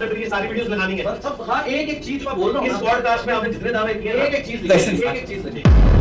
ये सारी वीडियोस बनानी है। सब हाँ, एक एक चीज मैं बोल रहा हूँ इस पॉडकास्ट में आपने जितने दावे किए एक एक चीज लिखिए, एक एक चीज लिखिए।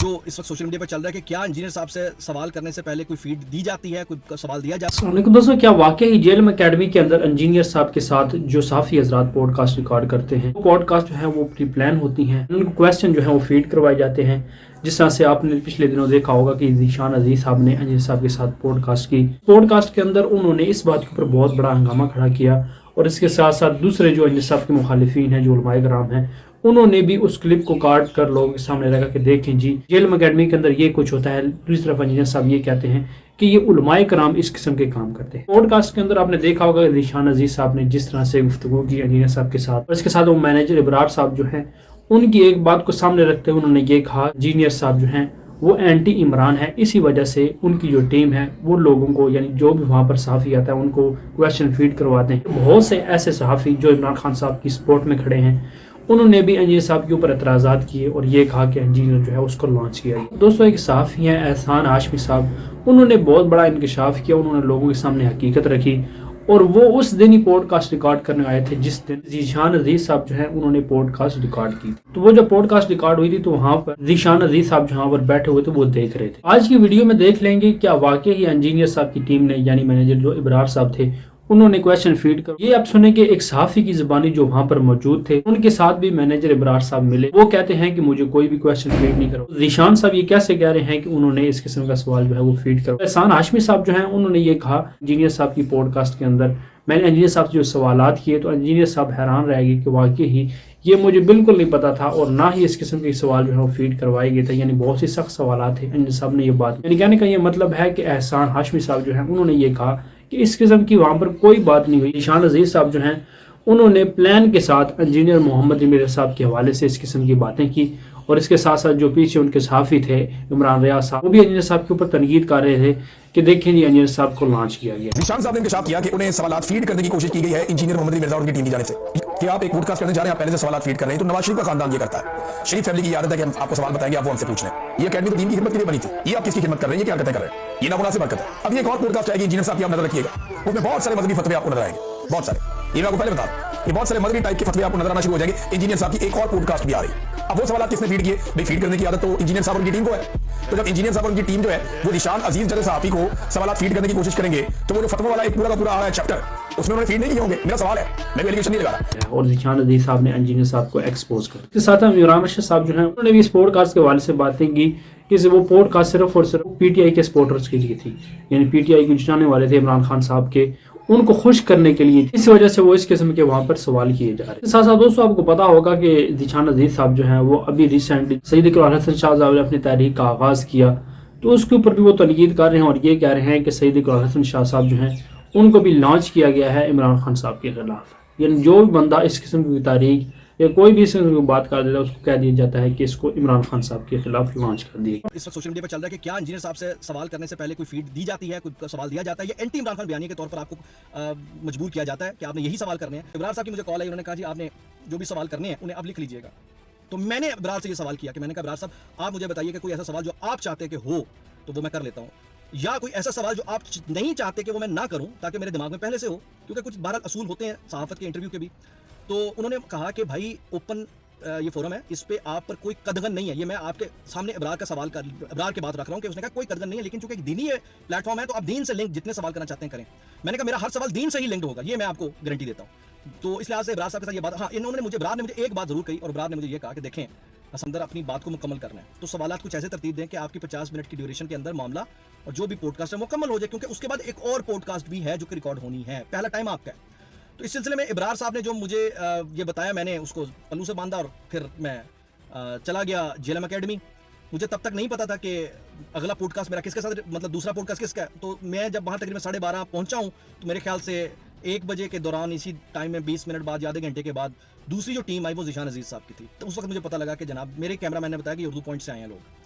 जो इस वक्त सोशल मीडिया पर चल रहा है कि क्या इंजीनियर साहब से सवाल करने से पहले कोई फीड दी जाती है, कोई सवाल दिया जाता है। अस्सलाम वालेकुम दोस्तों, क्या वाकई ही जेएलएम एकेडमी के अंदर इंजीनियर साहब के साथ जो साफ़ी हजरात पॉडकास्ट रिकॉर्ड करते हैं, वो पॉडकास्ट जो है वो प्री प्लान होती हैं। उनको क्वेश्चन जो है वो फीड करवाए जाते हैं। जिस तरह से आपने पिछले दिनों देखा होगा कि ज़ीशान अजीज साहब ने इंजीनियर साहब के साथ पॉडकास्ट की। पॉडकास्ट के अंदर उन्होंने इस बात के ऊपर बहुत बड़ा हंगामा खड़ा किया और इसके साथ साथ दूसरे जो इंजीनियर साहब के मुखालिफिन हैं, जो उलमाए कराम हैं, उन्होंने भी उस क्लिप को काट कर लोगों के सामने रखा कि देखें जी, जेएलएम एकेडमी के अंदर ये कुछ होता है। दूसरी तरफ इंजीनियर साहब ये कहते हैं कि ये उलमाए कराम इस किस्म के काम करते हैं। पॉडकास्ट के अंदर आपने देखा होगा कि ज़ीशान अजीज साहब ने जिस तरह से गुफ्तगू की इंजीनियर साहब के साथ, और इसके साथ वो मैनेजर इब्रार साहब जो हैं, उनकी एक बात को सामने रखते हुए उन्होंने ये कहा, इंजीनियर साहब जो हैं वो एंटी इमरान है, इसी वजह से उनकी जो टीम है वो लोगों को, यानी जो भी वहाँ पर सहाफ़ी आता है उनको क्वेश्चन फीड करवाते हैं। बहुत से ऐसे सहाफ़ी जो इमरान खान साहब की सपोर्ट में खड़े हैं, उन्होंने भी इंजीनियर साहब के ऊपर एतराज़ात किए और ये कहा कि इंजीनियर जो है उसको लॉन्च किया। दोस्तों, एक सहाफ़ी हैं एहसान हाशमी साहब, उन्होंने बहुत बड़ा इंकशाफ किया, उन्होंने लोगों के सामने हकीकत रखी और वो उस दिन ही पॉडकास्ट रिकॉर्ड करने आए थे जिस दिन ज़ीशान अजीज साहब जो है उन्होंने पॉडकास्ट रिकॉर्ड की। तो वो जब पॉडकास्ट रिकॉर्ड हुई थी तो वहाँ पर ज़ीशान अजीज साहब जहाँ पर बैठे हुए थे वो देख रहे थे। आज की वीडियो में देख लेंगे क्या वाकई ही इंजीनियर साहब की टीम ने, यानी मैनेजर जो इब्रार साहब थे, उन्होंने क्वेश्चन फीड कर। ये आप सुने कि एक सहाफ़ी की ज़बानी जो वहाँ पर मौजूद थे, उनके साथ भी मैनेजर इब्रार साहब मिले। वो कहते हैं कि मुझे कोई भी क्वेश्चन फीड नहीं करो। ज़ीशान साहब ये कैसे कह रहे हैं कि उन्होंने इस किस्म का सवाल जो है वो फीड करो। एहसान हाशमी साहब जो हैं उन्होंने ये कहा इंजीनियर साहब की पॉडकास्ट के अंदर, मैंने इंजीनियर साहब से जो सवालात किए तो इंजीनियर साहब हैरान रह गए कि वाकई ही ये मुझे बिल्कुल नहीं पता था और ना ही इस किस्म के सवाल जो है वो फीड करवाए गए थे। यानी बहुत सी सख्त सवाल थे। इंजीनियर साहब ने ये बात, यानी कहने का ये मतलब है कि एहसान हाशमी साहब जो है उन्होंने ये कहा कि इस किस्म की वहाँ पर कोई बात नहीं हुई। ज़ीशान अजीज साहब जो हैं उन्होंने प्लान के साथ इंजीनियर मोहम्मद इमरान साहब के हवाले से इस किस्म की बातें की और इसके साथ साथ जो पीछे उनके सहाफ़ी थे इमरान रियाज साहब, वो भी इंजीनियर साहब के ऊपर तनकीद कर रहे थे कि देखें जी इंजीनियर साहब को लॉन्च किया गया। ज़ीशान साहब ने इंकशाफ किया कि उन्हें सवालात फीड करने की कोशिश की गई है इंजीनियर मोहम्मद मिर्जा और उनकी टीम की जाने से कि आप एक पॉडकास्ट करने जा रहे हैं, आप पहले से सवालात फीड कर रहे हैं। तो नवाज शरीफ का खानदान ये करता है, शरीफ फैमिली की आदत है कि हम आपको सवाल बताएंगे, आप वो हमसे पूछ लें। ये अकेडमी तो दीन की खिदमत के लिए बनी थी, ये आप किसकी खिदमत कर रहे हैं, ये क्या करते कर रहे हैं, ये नामुनासिब हरकत है। अब ये एक और पॉडकास्ट आएगी इंजीनियर साहब की, आप नजर रखिएगा, उसमें बहुत सारे मजहबी फतवे आपको नजर आएंगे, बहुत सारे। ये मैं आपको पहले बता दूं, ये बहुत सारे मजहबी टाइप के फतवे आपको नजर आना शुरू हो जाएंगे। इंजीनियर साहब की एक और पॉडकास्ट भी आ रही है। अब वो सवाल किसने फीड किए भाई, फीड करने की आदत तो इंजीनियर साहब और उनकी टीम को है। तो जब इंजीनियर साहब और उनकी टीम जो है वो ज़ीशान अजीज जैसे सहाफ़ी को सवाल फीड करने की कोशिश करेंगे तो वो जो फतवा वाला एक पूरा का पूरा आ रहा है चैप्टर, उसमें उन्होंने फीड नहीं किए होंगे। मेरा सवाल है, मैं एलिगेशन नहीं लगा रहा। और ज़ीशान अजीज साहब ने इंजीनियर साहब को एक्सपोज कर। इसके साथ हम इमरान रशीद साहब जो हैं उन्होंने भी इस पॉडकास्ट के हवाले से बातें की कि वो पॉडकास्ट सिर्फ और सिर्फ पीटीआई के सपोर्टर्स के लिए थी, यानी पीटीआई के जिताने वाले थे इमरान खान साहब के, उनको खुश करने के लिए। इस वजह से वो इस किस्म के वहाँ पर सवाल किए जा रहे हैं। साथ साथ दोस्तों आपको पता होगा कि ज़ीशान अजीज साहब जो हैं वो अभी रिसेंटली सईद इकरार हसन शाह साहब ने अपनी तहरीक का आगाज़ किया तो उसके ऊपर भी वो तनकीद कर रहे हैं और ये कह रहे हैं कि सईद इकरार हसन शाह साहब जो हैं उनको भी लॉन्च किया गया है इमरान खान साहब के खिलाफ। यानी जो भी बंदा इस किस्म की तारीख या कोई भी इस किस्म की बात कर देता है उसको कह दिया जाता है कि इसको इमरान खान साहब के खिलाफ लॉन्च कर दिया। इस वक्त सोशल मीडिया पर चल रहा है कि क्या इंजीनियर साहब से सवाल करने से पहले कोई फीड दी जाती है, कोई सवाल दिया जाता है, या एंटी इमरान खान बयानी के तौर पर आपको मजबूर किया जाता है कि आपने यही सवाल करने हैं। इब्रार साहब की मुझे कॉल आई, उन्होंने कहा जी आपने जो भी सवाल करने हैं उन्हें अब लिख लीजिएगा। तो मैंने इब्रार से ये सवाल किया कि मैंने कहा इब्रार साहब आप मुझे बताइए कि कोई ऐसा सवाल जो आप चाहते कि हो तो वो मैं कर लेता हूँ, या कोई ऐसा सवाल जो आप नहीं चाहते कि वो मैं ना करूं ताकि मेरे दिमाग में पहले से हो, क्योंकि कुछ 12 असूल होते हैं सहाफत के इंटरव्यू के भी। तो उन्होंने कहा कि भाई ओपन ये फोरम है, इस पे आप पर कोई कदगन नहीं है। ये मैं आपके सामने इब्रार का सवाल कर इब्रार की बात रख रहा हूँ कि उसने कहा कोई कदगन नहीं है, लेकिन चूंकि एक दीनी प्लेटफॉर्म है तो आप दीन से लिंक जितने सवाल करना चाहते हैं करें। मैंने कहा मेरा हर सवाल दीन से ही लिंक्ड होगा, ये मैं आपको गारंटी देता हूँ। तो इस लिहाज से इब्रार साहब के साथ ये बात, हाँ इब्रार ने मुझे एक बात जरूर कही और इब्रार ने मुझे ये कहा कि देखें असंदर अपनी बात को मुकम्मल करना है तो सवालात कुछ ऐसे तरतीब दें कि आपकी 50 मिनट की ड्यूरेशन के अंदर मामला और जो भी पॉडकास्ट है मुकम्मल हो जाए, क्योंकि उसके बाद एक और पॉडकास्ट भी है जो कि रिकॉर्ड होनी है, पहला टाइम आपका है। तो इस सिलसिले में इब्रार साहब ने जो मुझे ये बताया, मैंने उसको पल्लू से बांधा और फिर मैं चला गया जेएलएम एकेडमी। मुझे तब तक नहीं पता था कि अगला पॉडकास्ट मेरा किसके साथ, मतलब दूसरा पॉडकास्ट किसका है। तो मैं जब वहाँ तकरीबन 12:30 पहुँचा हूँ तो मेरे ख्याल से 1 बजे के दौरान इसी टाइम में 20 मिनट बाद या आधे घंटे के बाद दूसरी जो टीम आई वो ज़ीशान अजीज साहब की थी। तो उस वक्त मुझे पता लगा कि जनाब मेरे कैमरा मैन ने बताया कि उर्दू पॉइंट से आए हैं लोग।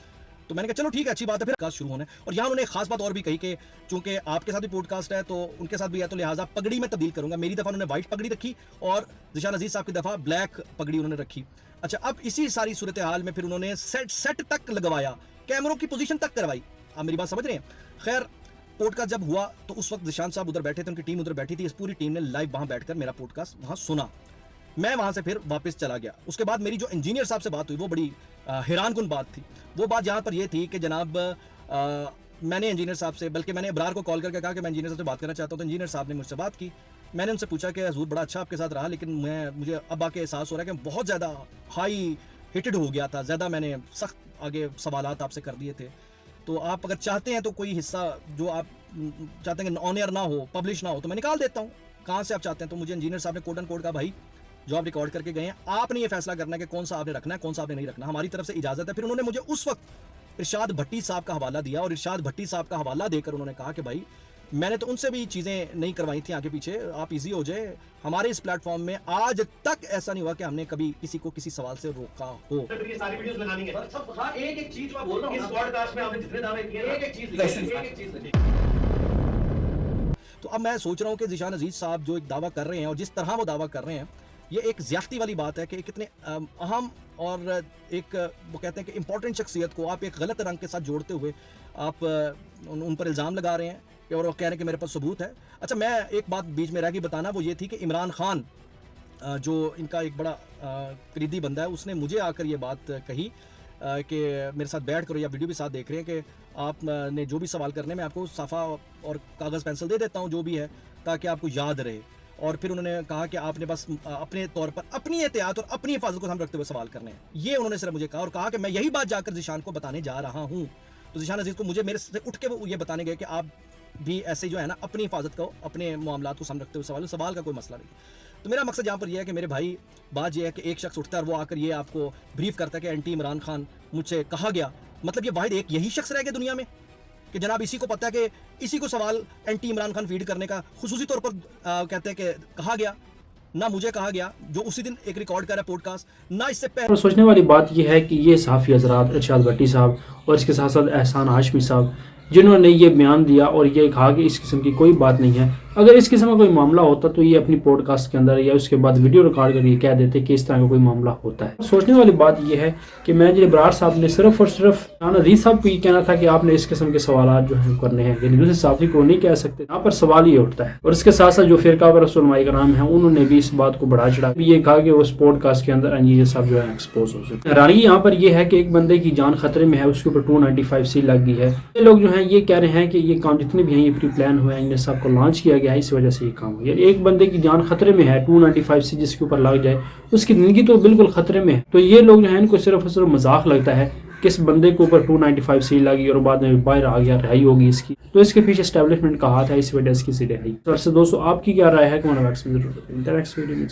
तो मैंने कहा चलो ठीक है, अच्छी बात है, फिर पॉडकास्ट शुरू होने। और यहाँ उन्होंने एक खास बात और भी कही कि चूंकि आपके साथ भी पॉडकास्ट है तो उनके साथ भी है, तो लिहाजा पगड़ी में तब्दील करूंगा। मेरी दफ़ा उन्होंने वाइट पगड़ी रखी और ज़ीशान अजीज साहब की दफ़ा ब्लैक पगड़ी उन्होंने रखी। अच्छा, अब इसी सारी सूरत हाल में फिर उन्होंने सेट तक लगवाया, कैमरों की पोजीशन तक करवाई। आप मेरी बात समझ रहे हैं? खैर पॉडकास्ट जब हुआ तो उस वक्त जिशान साहब उधर बैठे थे, उनकी टीम उधर बैठी थी, इस पूरी टीम ने लाइव वहां बैठकर मेरा पॉडकास्ट वहां सुना। मैं वहां से फिर वापस चला गया। उसके बाद मेरी जो इंजीनियर साहब से बात हुई वो बड़ी हैरानकुन बात थी। वो बात यहाँ पर ये थी कि जनाब मैंने इंजीनियर साहब से, बल्कि मैंने इब्रार को कॉल करके कहा कि मैं इंजीनियर साहब से बात करना चाहता हूँ, तो इंजीनियर साहब ने मुझसे बात की। मैंने उनसे पूछा कि हजूर बड़ा अच्छा आपके साथ रहा, लेकिन मुझे अब आके एहसास हो रहा है कि बहुत ज़्यादा हाई हिटेड हो गया था, ज़्यादा मैंने सख्त आगे सवालात आपसे कर दिए थे। तो आप अगर चाहते हैं तो कोई हिस्सा जो आप चाहते हैं कि ऑन एयर ना हो, पब्लिश ना हो, तो मैं निकाल देता हूँ। कहाँ से आप चाहते हैं? तो मुझे इंजीनियर साहब ने कोड एंड कोड कहा, भाई जो आप रिकॉर्ड करके गए हैं आपने ये फैसला करना है कि कौन सा आपने रखना है, कौन सा आपने नहीं रखना, हमारी तरफ से इजाज़त है। फिर उन्होंने मुझे उस वक्त इरशाद भट्टी साहब का हवाला दिया, और इरशाद भट्टी साहब का हवाला देकर उन्होंने कहा कि भाई मैंने तो उनसे भी चीज़ें नहीं करवाई थी आगे पीछे, आप इजी हो जाए। हमारे इस प्लेटफॉर्म में आज तक ऐसा नहीं हुआ कि हमने कभी किसी को किसी सवाल से रोका हो। फिर ये सारी वीडियोस बनानी है। बस सब हाँ एक एक चीज मैं बोल रहा हूँ इस ना, पॉडकास्ट में आपने जितने दावे किए एक एक चीज लिखिए, एक एक चीज लिखिए। तो अब मैं सोच रहा हूँ कि ज़िशान अजीज़ साहब जो एक दावा कर रहे हैं और जिस तरह वो दावा कर रहे हैं, ये एक ज़्यादती वाली बात है कि कितने अहम और एक वो कहते हैं कि इम्पोर्टेंट शख्सियत को आप एक गलत रंग के साथ जोड़ते हुए आप उन पर इल्ज़ाम लगा रहे हैं और वो कह रहे हैं कि मेरे पास सबूत है। अच्छा, मैं एक बात बीच में रह गई बताना, वो ये थी कि इमरान खान जो इनका एक बड़ा करीदी बंदा है, उसने मुझे आकर ये बात कही कि मेरे साथ बैठ कर, या वीडियो भी साथ देख रहे हैं, कि आपने जो भी सवाल करने में आपको साफ़ा और कागज़ पेंसिल दे देता हूँ जो भी है, ताकि आपको याद रहे। और फिर उन्होंने कहा कि आपने बस अपने तौर पर अपनी एहतियात और अपनी हिफाजत को हम रखते हुए सवाल करने हैं। ये उन्होंने सिर्फ मुझे कहा और कहा कि मैं यही बात जाकर ज़िशान को बताने जा रहा हूँ। तो ज़िशान अजीज़ को मुझे मेरे से उठ के वो ये बताने गए कि आप भी ऐसे जो है ना अपनी हिफाजत को, अपने मामलात को सामने रखते हुए सवाल का कोई मसला नहीं। तो मेरा मकसद यहाँ पर यह है कि मेरे भाई, बात यह है कि एक शख्स उठता है और वो आकर ये आपको ब्रीफ करता है कि एंटी इमरान खान मुझसे कहा गया। मतलब ये वाहिद एक यही शख्स रह गया दुनिया में कि जनाब इसी को पता है कि इसी को सवाल एंटी इमरान खान फीड करने का खुसूसी तौर पर कहते हैं कि कहा गया। ना मुझे कहा गया जो उसी दिन एक रिकॉर्ड कर रहा है पॉडकास्ट, ना इससे पहले। और सोचने वाली बात यह है कि ये सहाफ़ी हज़रात इरशाद भट्टी साहब और इसके साथ साथ एहसान हाशमी साहब, जिन्होंने ये बयान दिया और ये कहा कि इस किस्म की कोई बात नहीं है, अगर इस किस्म का कोई मामला होता तो ये अपनी पॉडकास्ट के अंदर या उसके बाद वीडियो रिकॉर्ड करके कह देते कि इस तरह का कोई मामला होता है। सोचने वाली बात यह है कि मैनेजर इब्रार साहब ने सिर्फ और सिर्फ अजीज साहब को ये कहना था कि आपने इस किस्म के सवाल जो है करने हैं, यानी दूसरे साथी को नहीं कह सकते। यहाँ पर सवाल ये उठता है। और इसके साथ साथ जो फिरका उलमाए कराम है, उन्होंने भी इस बात को बढ़ा चढ़ा ये कहा कि उस पॉडकास्ट के अंदर इंजीनियर साहब जो है एक्सपोज हो सकते हैं। हैरानी यहाँ पर यह है कि एक बंदे की जान खतरे में है, उसके ऊपर 295C लग गई है। ये लोग जो है ये कह रहे हैं कि ये काम जितने भी हैं ये प्री प्लान हुए हैं, इंजीनियर साहब को लॉन्च किया गया है, इस वजह से ये काम हुआ। एक बंदे की जान खतरे में है, 295C जिसके ऊपर लग जाए उसकी जिंदगी तो बिल्कुल खतरे में है। तो ये लोग जो है इनको सिर्फ और सिर्फ मजाक लगता है कि इस बंदे के ऊपर 295C लगी और बाद में बाहर आ गया, रिहाई होगी इसकी, तो इसके पीछे एस्टेब्लिशमेंट का हाथ है, इस वजह से इसकी रिहाई। दोस्तों आपकी क्या राय है? कमेंट बॉक्स में जरूर बताइए।